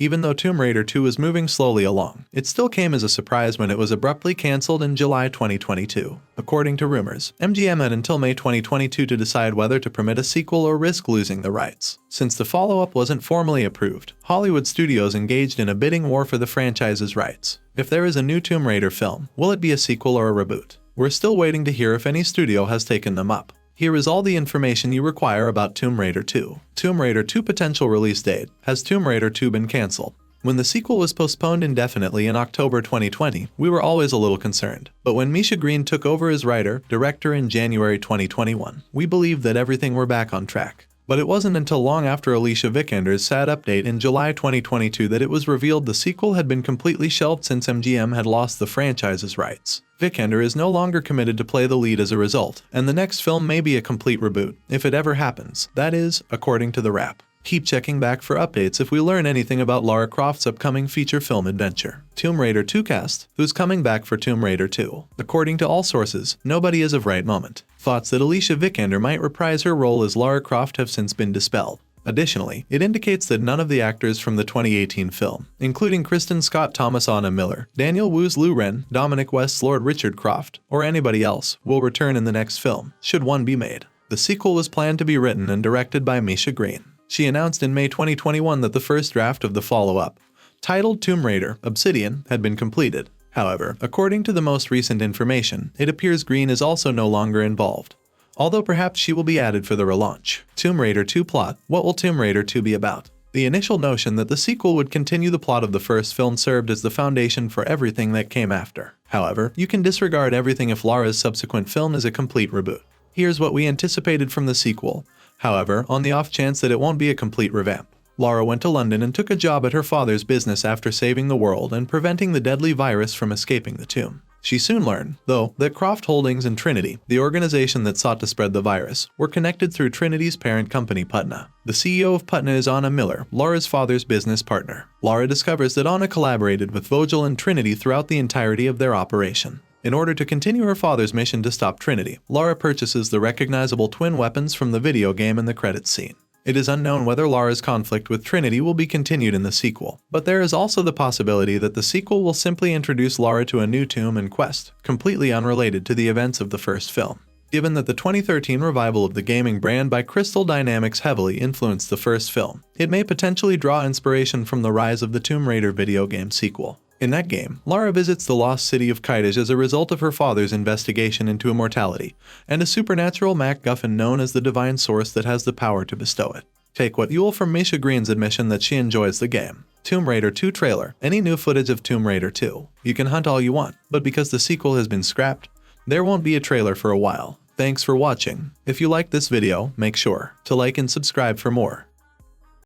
Even though Tomb Raider 2 was moving slowly along, it still came as a surprise when it was abruptly cancelled in July 2022. According to rumors, MGM had until May 2022 to decide whether to permit a sequel or risk losing the rights. Since the follow-up wasn't formally approved, Hollywood studios engaged in a bidding war for the franchise's rights. If there is a new Tomb Raider film, will it be a sequel or a reboot? We're still waiting to hear if any studio has taken them up. Here is all the information you require about Tomb Raider 2. Tomb Raider 2 potential release date. Has Tomb Raider 2 been cancelled? When the sequel was postponed indefinitely in October 2020, we were always a little concerned. But when Misha Green took over as writer-director in January 2021, we believed that everything were back on track. But it wasn't until long after Alicia Vikander's sad update in July 2022 that it was revealed the sequel had been completely shelved since MGM had lost the franchise's rights. Vikander is no longer committed to play the lead as a result, and the next film may be a complete reboot, if it ever happens. That is, according to the Wrap. Keep checking back for updates if we learn anything about Lara Croft's upcoming feature film adventure. Tomb Raider 2 cast, who's coming back for Tomb Raider 2? According to all sources, nobody is of right moment. Thoughts that Alicia Vikander might reprise her role as Lara Croft have since been dispelled. Additionally, it indicates that none of the actors from the 2018 film, including Kristen Scott Thomas, Anna Miller, Daniel Wu's Lu Ren, Dominic West's Lord Richard Croft, or anybody else, will return in the next film, should one be made. The sequel was planned to be written and directed by Misha Green. She announced in May 2021 that the first draft of the follow-up, titled Tomb Raider: Obsidian, had been completed. However, according to the most recent information, it appears Green is also no longer involved, although perhaps she will be added for the relaunch. Tomb Raider 2 plot. What will Tomb Raider 2 be about? The initial notion that the sequel would continue the plot of the first film served as the foundation for everything that came after. However, you can disregard everything if Lara's subsequent film is a complete reboot. Here's what we anticipated from the sequel. However, on the off chance that it won't be a complete revamp, Lara went to London and took a job at her father's business after saving the world and preventing the deadly virus from escaping the tomb. She soon learned, though, that Croft Holdings and Trinity, the organization that sought to spread the virus, were connected through Trinity's parent company Putna. The CEO of Putna is Anna Miller, Lara's father's business partner. Lara discovers that Anna collaborated with Vogel and Trinity throughout the entirety of their operation. In order to continue her father's mission to stop Trinity, Lara purchases the recognizable twin weapons from the video game in the credits scene. It is unknown whether Lara's conflict with Trinity will be continued in the sequel, but there is also the possibility that the sequel will simply introduce Lara to a new tomb and quest, completely unrelated to the events of the first film. Given that the 2013 revival of the gaming brand by Crystal Dynamics heavily influenced the first film, it may potentially draw inspiration from the rise of the Tomb Raider video game sequel. In that game, Lara visits the lost city of Kaidish as a result of her father's investigation into immortality, and a supernatural MacGuffin known as the Divine Source that has the power to bestow it. Take what you will from Misha Green's admission that she enjoys the game. Tomb Raider 2 trailer. Any new footage of Tomb Raider 2? You can hunt all you want, but because the sequel has been scrapped, there won't be a trailer for a while. Thanks for watching. If you liked this video, make sure to like and subscribe for more.